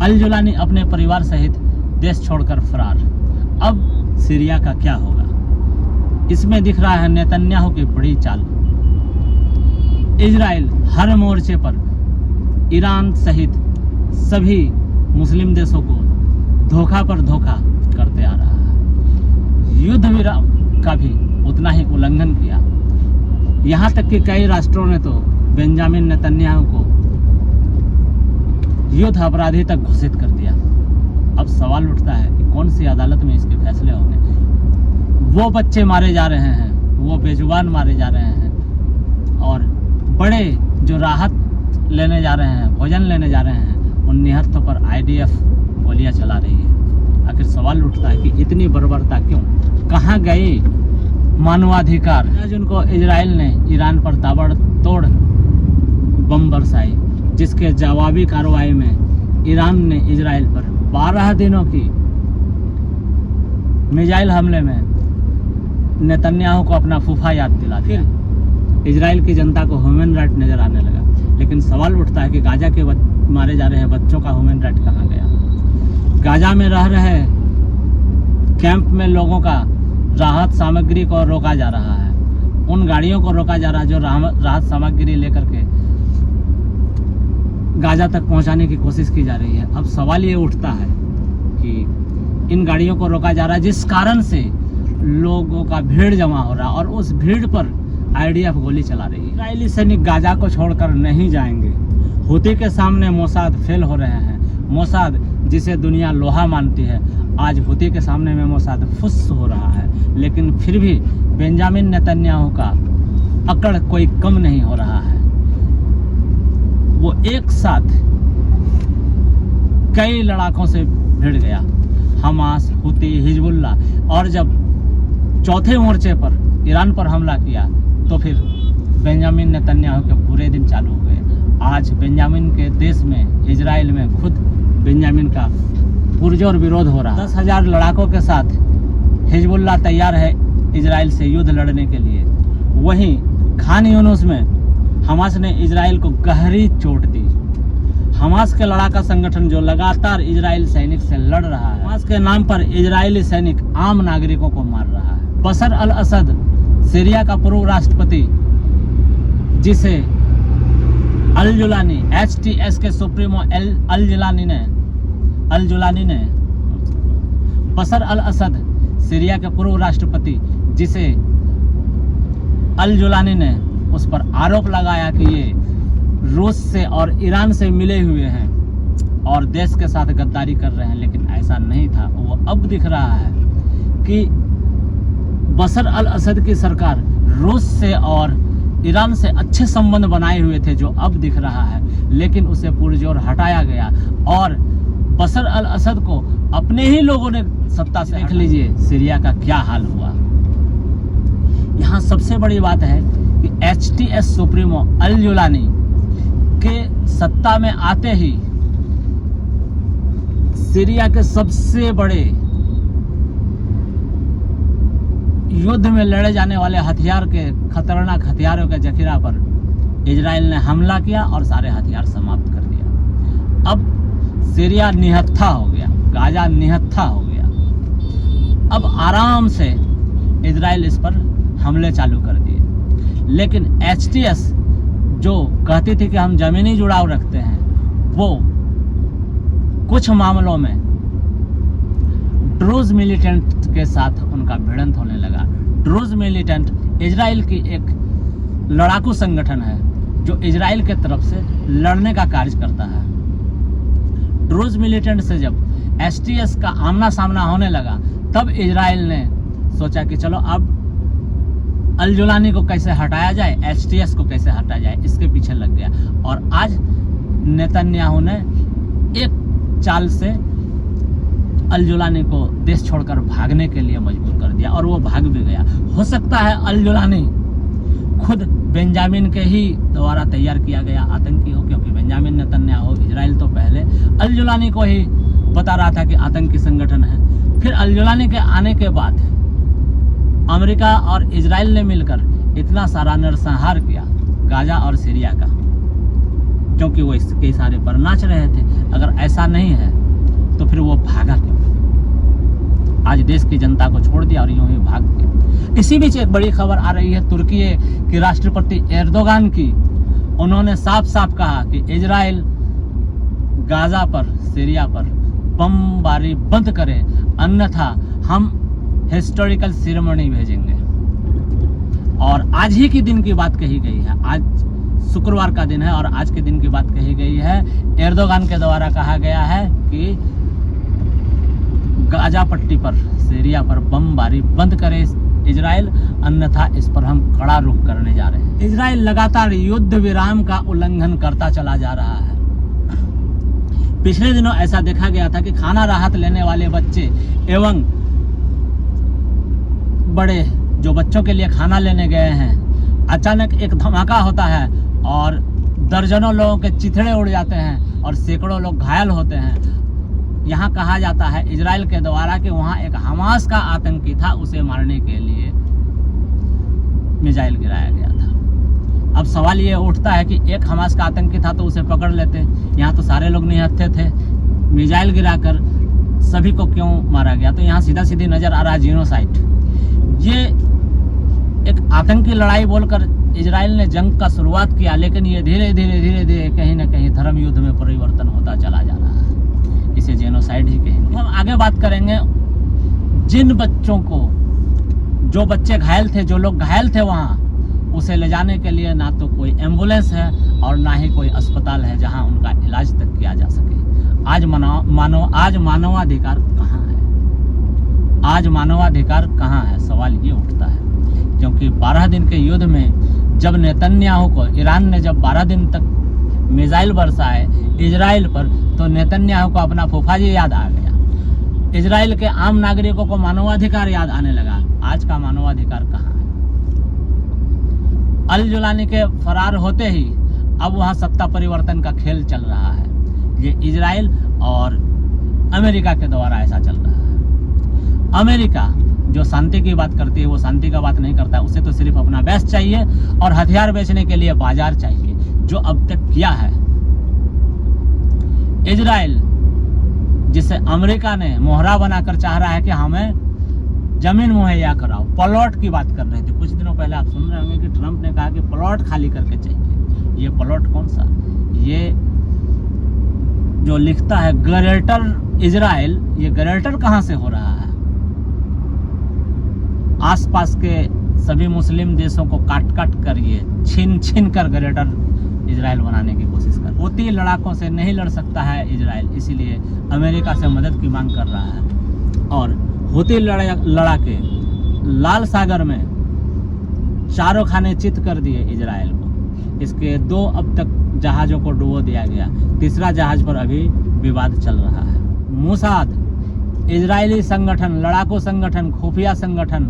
अल Jolani अपने परिवार सहित देश छोड़कर फरार। अब सीरिया का क्या होगा? इसमें दिख रहा है नेतन्याहू की बड़ी चाल। इजराइल हर मोर्चे पर ईरान सहित सभी मुस्लिम देशों को धोखा पर धोखा करते आ रहा है। युद्ध विराम का भी उतना ही उल्लंघन किया। यहाँ तक कि कई राष्ट्रों ने तो बेंजामिन नेतन्याहू को युद्ध अपराधी तक घोषित कर दिया। अब सवाल उठता है कि कौन सी अदालत में इसके फैसले होंगे? वो बच्चे मारे जा रहे हैं, वो बेजुबान मारे जा रहे हैं, और बड़े जो राहत लेने जा रहे हैं, भोजन लेने जा रहे हैं, उन निहत्थों पर IDF गोलियां चला रही है। आखिर सवाल उठता है कि इतनी बर्बरता क्यों? कहाँ गई मानवाधिकार? आज उनको इजराइल ने ईरान पर ताबड़तोड़ बम बरसाई, जिसके जवाबी कार्रवाई में ईरान ने इजराइल पर 12 दिनों की मिसाइल हमले में नेतन्याहू को अपना फूफा याद दिला दिया। फिर इजराइल की जनता को ह्यूमन राइट नजर आने लगा। लेकिन सवाल उठता है कि गाजा के मारे जा रहे हैं बच्चों का ह्यूमन राइट कहाँ गया? गाजा में रह रहे कैंप में लोगों का राहत सामग्री को रोका जा रहा है। उन गाड़ियों को रोका जा रहा है जो राहत सामग्री लेकर के गाजा तक पहुंचाने की कोशिश की जा रही है। अब सवाल ये उठता है कि इन गाड़ियों को रोका जा रहा है जिस कारण से लोगों का भीड़ जमा हो रहा है, और उस भीड़ पर IDF गोली चला रही है। इजरायली सैनिक गाजा को छोड़कर नहीं जाएंगे। हूती के सामने मोसाद फेल हो रहे हैं। मोसाद जिसे दुनिया लोहा मानती है, आज हूती के सामने में मोसाद फुस हो रहा है। लेकिन फिर भी बेंजामिन नेतन्याहू का अकड़ कोई कम नहीं हो रहा है। वो एक साथ कई लड़ाकों से भिड़ गया, हमास, हूती, हिजबुल्ला, और जब चौथे मोर्चे पर ईरान पर हमला किया तो फिर बेंजामिन नेतन्याहू के बुरे दिन चालू हो गए। आज बेंजामिन के देश में, इजराइल में खुद बेंजामिन का पुरजोर विरोध हो रहा है। 10,000 लड़ाकों के साथ हिजबुल्ला तैयार है इजराइल से युद्ध लड़ने के लिए। वहीं खान यूनुस में हमास ने इजराइल को गहरी चोट दी। हमास के लड़ाका संगठन जो लगातार इजराइल सैनिक से लड़ रहा है, हमास के नाम पर इजरायली सैनिक आम नागरिकों को मार रहा है। बशर अल असद, सीरिया का पूर्व राष्ट्रपति, जिसे अल जुलानी, HTS के सुप्रीमो अल जुलानी ने बशर अल असद, सीरिया के पूर्व राष्ट्रपति, जिसे अल जुलानी ने उस पर आरोप लगाया कि ये रूस से और ईरान से मिले हुए हैं और देश के साथ गद्दारी कर रहे हैं। लेकिन ऐसा नहीं था। वो अब दिख रहा है कि बशर अल असद की सरकार रूस से और ईरान से अच्छे संबंध बनाए हुए थे, जो अब दिख रहा है। लेकिन उसे पुरजोर हटाया गया और बशर अल असद को अपने ही लोगों ने सत्ता से। देख लीजिए सीरिया का क्या हाल हुआ। यहाँ सबसे बड़ी बात है कि HTS सुप्रीमो अल जुलानी के सत्ता में आते ही सीरिया के सबसे बड़े युद्ध में लड़े जाने वाले हथियार के, खतरनाक हथियारों के जखीरा पर इजराइल ने हमला किया और सारे हथियार समाप्त कर दिया। अब सीरिया निहत्था हो गया, गाजा निहत्था हो गया। अब आराम से इजराइल इस पर हमले चालू कर दिए। लेकिन HTS जो कहती थी कि हम जमीनी जुड़ाव रखते हैं, वो कुछ मामलों में ड्रूज मिलिटेंट के साथ उनका भिड़ंत होने लगा। ड्रूज मिलिटेंट इजराइल की एक लड़ाकू संगठन है जो इजराइल के तरफ से लड़ने का कार्य करता है। ड्रूज मिलिटेंट से जब HTS का आमना सामना होने लगा, तब इजराइल ने सोचा कि चलो अब अल जुलानी को कैसे हटाया जाए, HTS को कैसे हटाया जाए, इसके पीछे लग गया। और आज नेतन्याहू ने एक चाल से अल जुलानी को देश छोड़कर भागने के लिए मजबूर कर दिया, और वो भाग भी गया। हो सकता है अल जुलानी खुद बेंजामिन के ही द्वारा तैयार किया गया आतंकी हो, क्योंकि बेंजामिन नेतन्याहू इजराइल तो पहले अल जुलानी को ही बता रहा था कि आतंकी संगठन है। फिर अल जुलानी के आने के बाद अमेरिका और इजराइल ने मिलकर इतना सारा नरसंहार किया गाजा और सीरिया का। क्योंकि वो इसके इशारे पर नाच रहे थे। अगर ऐसा नहीं है तो फिर वो भागा क्यों? आज देश की जनता को छोड़ दिया और यूं ही भाग गया। इसी बीच एक बड़ी खबर आ रही है तुर्की के राष्ट्रपति एर्दोगान की। उन्होंने साफ साफ कहा कि इजराइल गाजा पर, सीरिया पर बमबारी बंद करे, अन्यथा हम हिस्टोरिकल सेरेमनी भेजेंगे। और आज ही के दिन की बात कही गई है, आज शुक्रवार का दिन है और आज के दिन की बात कही गई है। एर्दोगान के द्वारा कहा गया है कि गाजा पट्टी पर, सीरिया पर बमबारी बंद करे इजराइल, अन्यथा इस पर हम कड़ा रुख करने जा रहे हैं। इजराइल लगातार युद्ध विराम का उल्लंघन करता चला जा रहा है। पिछले दिनों ऐसा देखा गया था कि खाना राहत लेने वाले बच्चे एवं बड़े जो बच्चों के लिए खाना लेने गए हैं, अचानक एक धमाका होता है और दर्जनों लोगों के चिथड़े उड़ जाते हैं और सैकड़ों लोग घायल होते हैं। यहाँ कहा जाता है इजराइल के द्वारा कि वहाँ एक हमास का आतंकी था, उसे मारने के लिए मिसाइल गिराया गया था। अब सवाल ये उठता है कि एक हमास का आतंकी था तो उसे पकड़ लेते, यहाँ तो सारे लोग निहत्थे थे, मिसाइल गिराकर सभी को क्यों मारा गया? तो यहाँ सीधा सीधी नजर आ रहा है जीनोसाइड। ये एक आतंकी लड़ाई बोलकर इजराइल ने जंग का शुरुआत किया, लेकिन ये धीरे धीरे कहीं ना कहीं धर्म युद्ध में परिवर्तन होता चला जा रहा है। इसे जेनोसाइड ही कहेंगे। हम आगे बात करेंगे जिन बच्चों को, जो बच्चे घायल थे, जो लोग घायल थे वहाँ, उसे ले जाने के लिए ना तो कोई एम्बुलेंस है और ना ही कोई अस्पताल है जहाँ उनका इलाज तक किया जा सके। आज मानवाधिकार कहाँ है? आज मानवाधिकार कहाँ है? सवाल ये उठता है, क्योंकि 12 दिन के युद्ध में जब नेतन्याहू को, ईरान ने जब 12 दिन तक मिसाइल बरसाए इजराइल पर, तो नेतन्याहू को अपना फूफाजी याद आ गया। इजराइल के आम नागरिकों को मानवाधिकार याद आने लगा। आज का मानवाधिकार कहाँ है? अल जुलानी के फरार होते ही अब वहाँ सत्ता परिवर्तन का खेल चल रहा है। ये इजराइल और अमेरिका के द्वारा ऐसा चल रहा है। अमेरिका जो शांति की बात करती है वो शांति का बात नहीं करता, उसे तो सिर्फ अपना बेस चाहिए और हथियार बेचने के लिए बाजार चाहिए, जो अब तक किया है। इजराइल, जिसे अमेरिका ने मोहरा बनाकर चाह रहा है कि हमें जमीन मुहैया कराओ, प्लॉट की बात कर रहे थे। कुछ दिनों पहले आप सुन रहे होंगे कि ट्रंप ने कहा कि प्लॉट खाली करके चाहिए। ये प्लॉट कौन सा? ये जो लिखता है ग्रेटर इजराइल, ये ग्रेटर कहाँ से हो रहा है? आसपास के सभी मुस्लिम देशों को काट काट कर, ये छीन कर ग्रेटर इजराइल बनाने की कोशिश कर। होती लड़ाकों से नहीं लड़ सकता है इजराइल, इसीलिए अमेरिका से मदद की मांग कर रहा है। और होती लड़ाके लाल सागर में चारों खाने चित कर दिए इजराइल को। इसके 2 अब तक जहाज़ों को डुबो दिया गया, तीसरा जहाज़ पर अभी विवाद चल रहा है। मोसाद इजरायली संगठन, लड़ाकू संगठन, खुफिया संगठन,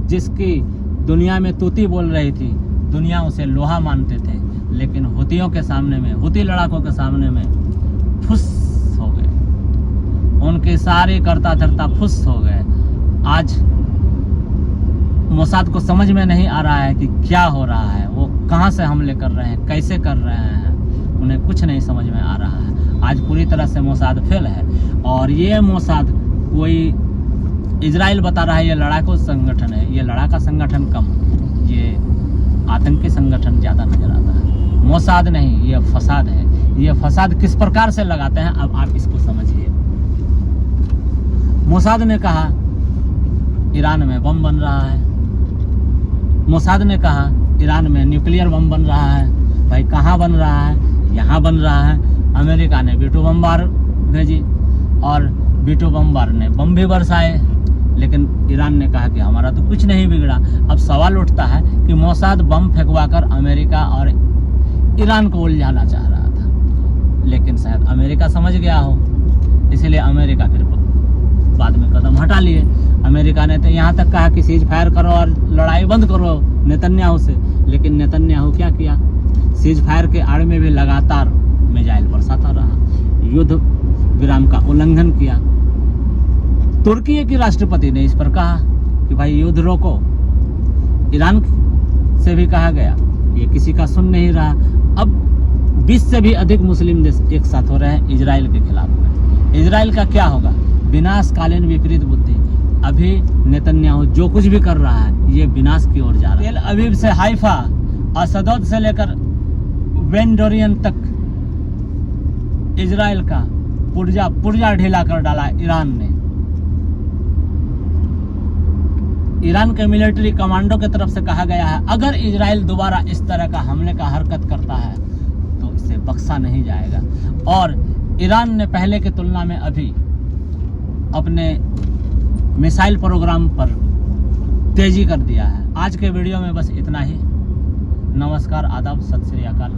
जिसकी दुनिया में तूती बोल रही थी, दुनिया उसे लोहा मानते थे, लेकिन हुतियों के सामने में, हुती लड़ाकों के सामने में फुस हो गए। उनके सारे करता धरता फुस हो गए। आज मोसाद को समझ में नहीं आ रहा है कि क्या हो रहा है, वो कहाँ से हमले कर रहे हैं, कैसे कर रहे हैं, उन्हें कुछ नहीं समझ में आ रहा है। आज पूरी तरह से मोसाद फेल है। और ये मोसाद कोई इजराइल बता रहा है ये लड़ाकू संगठन है, ये लड़ाका संगठन कम, ये आतंकी संगठन ज़्यादा नजर आता है। मोसाद नहीं, ये फसाद है। ये फसाद किस प्रकार से लगाते हैं, अब आप इसको समझिए। मोसाद ने कहा ईरान में बम बन रहा है, मोसाद ने कहा ईरान में न्यूक्लियर बम बन रहा है। भाई कहाँ बन रहा है? यहाँ बन रहा है। अमेरिका ने B2 बमबार भेजी और B2 बमबार ने बम भी बरसाए, लेकिन ईरान ने कहा कि हमारा तो कुछ नहीं बिगड़ा। अब सवाल उठता है कि मोसाद बम फेंकवाकर अमेरिका और ईरान को उलझाना चाह रहा था, लेकिन शायद अमेरिका समझ गया हो, इसीलिए अमेरिका फिर बाद में कदम हटा लिए। अमेरिका ने तो यहाँ तक कहा कि सीज फायर करो और लड़ाई बंद करो नेतन्याहू से, लेकिन नेतन्याहू क्या किया? सीज फायर के आड़ में भी लगातार मिसाइल बरसाता रहा, युद्ध विराम का उल्लंघन किया। तुर्की के राष्ट्रपति ने इस पर कहा कि भाई युद्ध रोको। ईरान से भी कहा गया, ये किसी का सुन नहीं रहा। अब 20 से भी अधिक मुस्लिम देश एक साथ हो रहे हैं इजराइल के खिलाफ में। इजराइल का क्या होगा? विनाशकालीन विपरीत बुद्धि। अभी नेतन्याहू जो कुछ भी कर रहा है ये विनाश की ओर जा रहा है। तेल अवीव से हाइफा, असदोद से लेकर बेन डोरियन तक इजराइल का पुर्जा ढीला कर डाला ईरान ने। ईरान के मिलिट्री कमांडो की तरफ से कहा गया है अगर इजराइल दोबारा इस तरह का हमले का हरकत करता है तो इसे बख्शा नहीं जाएगा। और ईरान ने पहले की तुलना में अभी अपने मिसाइल प्रोग्राम पर तेजी कर दिया है। आज के वीडियो में बस इतना ही। नमस्कार, आदाब, सत श्री अकाल।